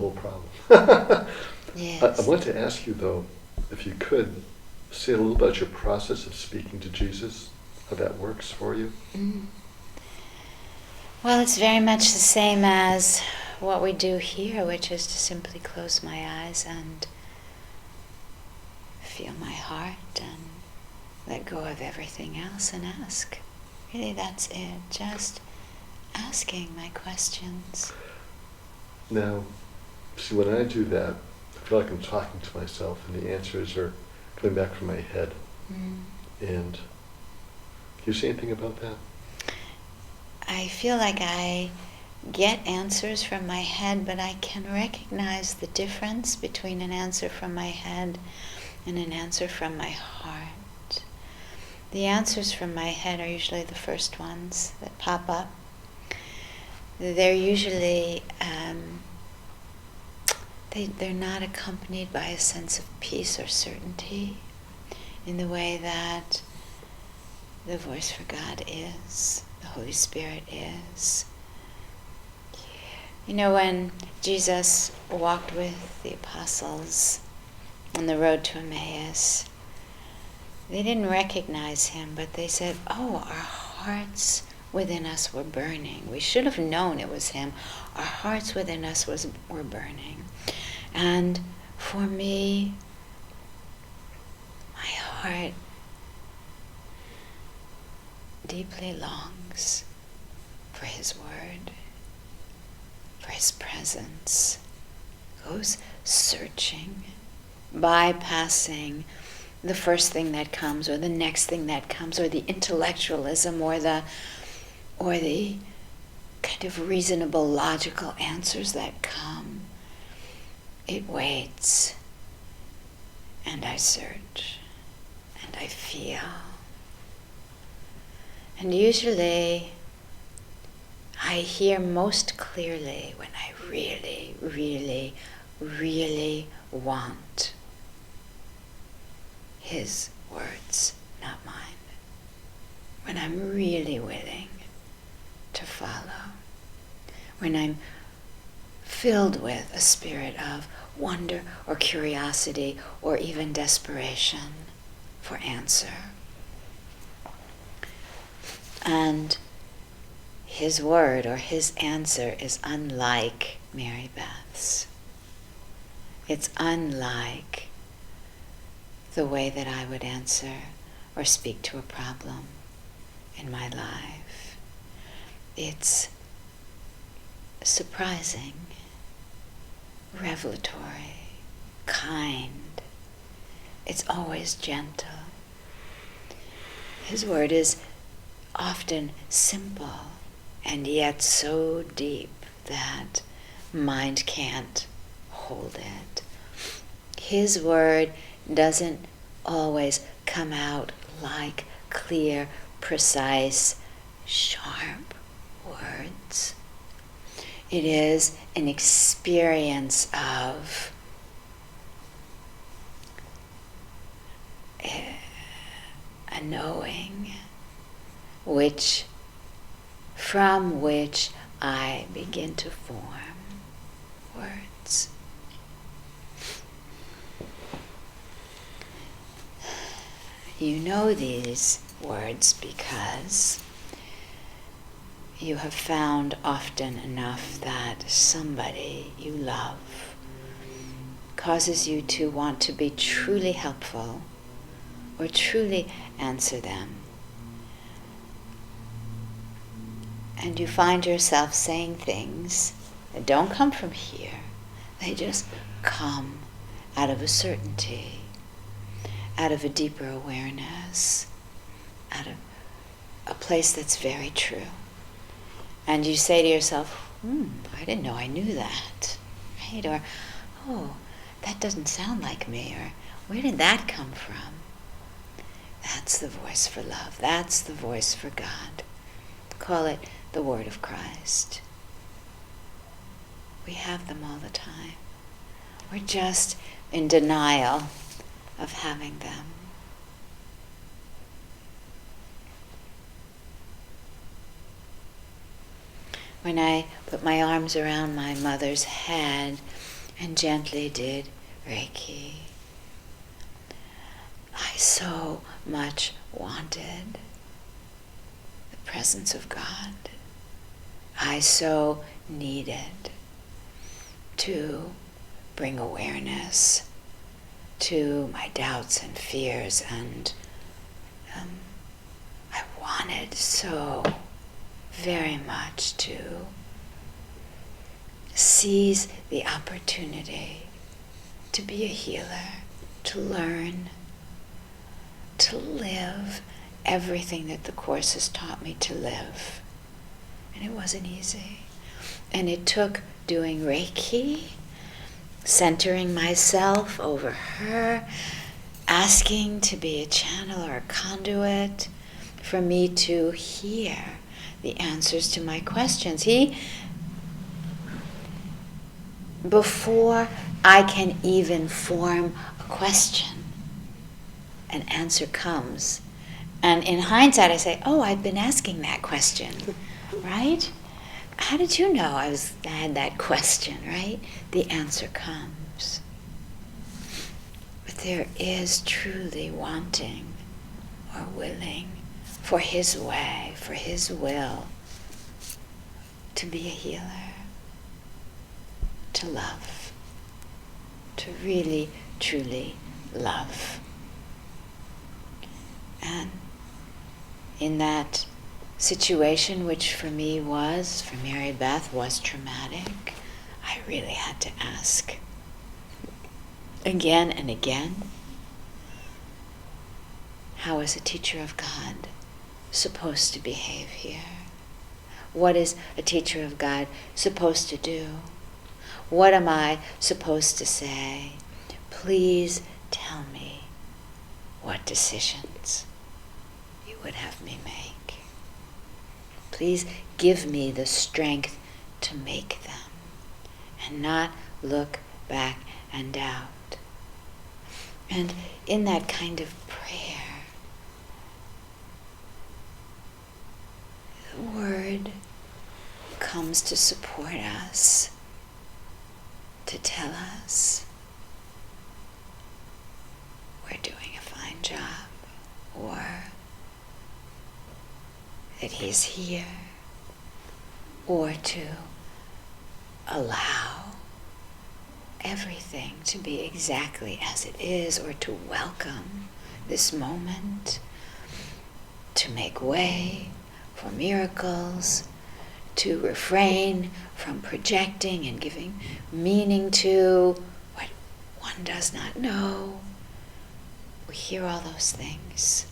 whole problem. Yes. I want to ask you, though, if you could say a little about your process of speaking to Jesus, how that works for you. Mm. Well, it's very much the same as what we do here, which is to simply close my eyes and feel my heart and let go of everything else and ask. Really, that's it. Just asking my questions. Now, see, when I do that, I feel like I'm talking to myself, and the answers are coming back from my head. Mm. And can you say anything about that? I feel like I get answers from my head, but I can recognize the difference between an answer from my head and an answer from my heart. The answers from my head are usually the first ones that pop up. They're usually, they're not accompanied by a sense of peace or certainty in the way that the voice for God is, the Holy Spirit is. You know, when Jesus walked with the apostles on the road to Emmaus, they didn't recognize him, but they said, "Oh, our hearts within us were burning. We should have known it was him. Our hearts within us were burning." And for me, my heart deeply longs for his word, for his presence, goes searching, bypassing the first thing that comes or the next thing that comes or the intellectualism or the kind of reasonable, logical answers that come. It waits, and I search, and I feel. And usually I hear most clearly when I really, really, really want his words, not mine. When I'm really willing to follow. When I'm filled with a spirit of wonder or curiosity or even desperation for answer. And his word or his answer is unlike Mary Beth's. It's unlike the way that I would answer or speak to a problem in my life. It's surprising, revelatory, kind. It's always gentle. His word is often simple and yet so deep that mind can't hold it. His word doesn't always come out like clear, precise, sharp words. It is an experience of a knowing from which I begin to form words. You know these words because you have found often enough that somebody you love causes you to want to be truly helpful or truly answer them. And you find yourself saying things that don't come from here. They just come out of a certainty, out of a deeper awareness, out of a place that's very true. And you say to yourself, I didn't know I knew that, right? Or, oh, that doesn't sound like me, or where did that come from? That's the voice for love. That's the voice for God. Call it the word of Christ. We have them all the time. We're just in denial of having them. When I put my arms around my mother's head and gently did Reiki. I so much wanted the presence of God. I so needed to bring awareness to my doubts and fears, and I wanted so very much to seize the opportunity to be a healer, to learn, to live everything that the Course has taught me to live. And it wasn't easy. And it took doing Reiki, centering myself over her, asking to be a channel or a conduit for me to hear the answers to my questions. Before I can even form a question, an answer comes. And in hindsight, I say, oh, I've been asking that question, right? How did you know I had that question, right? The answer comes. But there is truly wanting or willing for His way, for His will, to be a healer, to love, to really, truly love. And in that situation, which for me was, for Mary Beth, was traumatic, I really had to ask again and again, how is a teacher of God supposed to behave here? What is a teacher of God supposed to do? What am I supposed to say? Please tell me what decisions you would have me make. Please give me the strength to make them and not look back and doubt. And in that kind of prayer, the Word comes to support us, to tell us we're doing a fine job, or that He's here, or to allow everything to be exactly as it is, or to welcome this moment, to make way for miracles, to refrain from projecting and giving meaning to what one does not know. We hear all those things.